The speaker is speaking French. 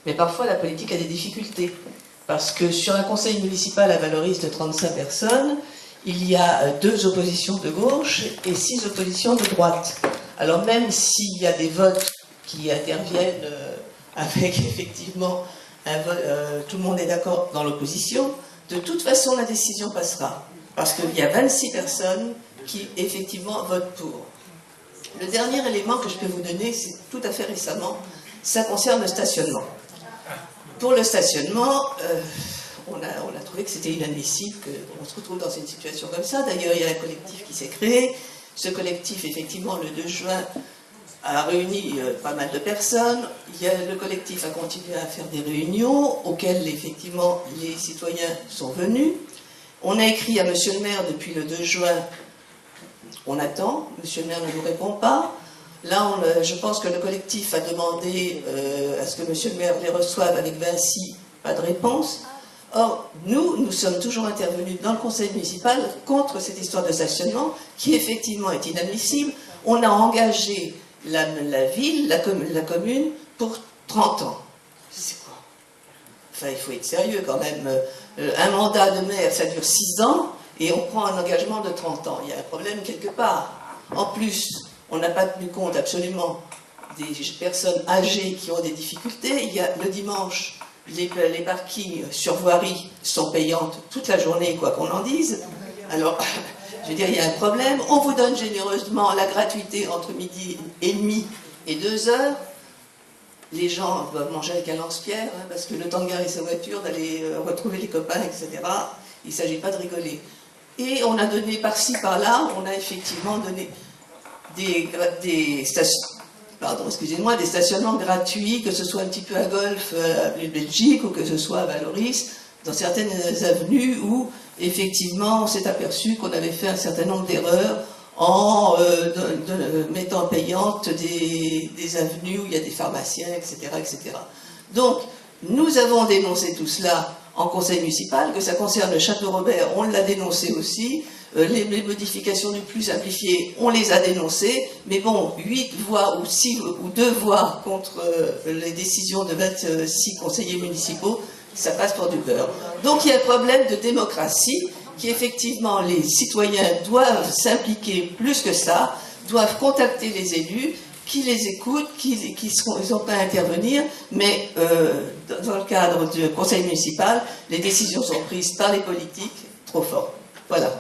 Mais parfois, la politique a des difficultés. Parce que sur un conseil municipal à Vallauris de 35 personnes, il y a 2 oppositions de gauche et 6 oppositions de droite. Alors même s'il y a des votes qui interviennent avec effectivement un vote, tout le monde est d'accord dans l'opposition, de toute façon la décision passera. Parce qu'il y a 26 personnes qui effectivement votent pour. Le dernier élément que je peux vous donner, c'est tout à fait récemment, ça concerne le stationnement. Pour le stationnement, on a trouvé que c'était inadmissible qu'on se retrouve dans une situation comme ça. D'ailleurs, il y a un collectif qui s'est créé. Ce collectif, effectivement, le 2 juin, a réuni pas mal de personnes. Le collectif a continué à faire des réunions auxquelles, effectivement, les citoyens sont venus. On a écrit à monsieur le maire depuis le 2 juin. On attend, monsieur le maire ne nous répond pas. Là, je pense que le collectif a demandé à ce que monsieur le maire les reçoive avec Vinci, pas de réponse. Or, nous sommes toujours intervenus dans le conseil municipal contre cette histoire de stationnement, qui effectivement est inadmissible. On a engagé la ville, la commune, pour 30 ans. C'est quoi? Enfin, il faut être sérieux quand même. Un mandat de maire, ça dure 6 ans, et on prend un engagement de 30 ans. Il y a un problème quelque part. En plus, on n'a pas tenu compte absolument des personnes âgées qui ont des difficultés. Il y a le dimanche, les parkings sur voirie sont payantes toute la journée, quoi qu'on en dise. Alors, je veux dire, il y a un problème. On vous donne généreusement la gratuité entre 12h30 et 2h. Les gens doivent manger avec un lance-pierre, hein, parce que le temps de garer sa voiture, d'aller retrouver les copains, etc., il ne s'agit pas de rigoler. Et on a donné par-ci, par-là, on a effectivement donné des stationnements gratuits, que ce soit un petit peu à Golfe, à Belgique, ou que ce soit à Vallauris, dans certaines avenues où, effectivement, on s'est aperçu qu'on avait fait un certain nombre d'erreurs en mettant payantes des avenues où il y a des pharmaciens, etc., etc. Donc, nous avons dénoncé tout cela en conseil municipal, que ça concerne le Château Robert, on l'a dénoncé aussi. Les modifications du plus simplifié, on les a dénoncées, mais bon, 8 voix ou 6 ou 2 voix contre les décisions de 26 conseillers municipaux, ça passe pour du beurre. Donc il y a un problème de démocratie qui, effectivement, les citoyens doivent s'impliquer plus que ça, doivent contacter les élus, qui les écoutent, qui sont pas à intervenir, mais dans le cadre du conseil municipal, les décisions sont prises par les politiques trop fort. Voilà.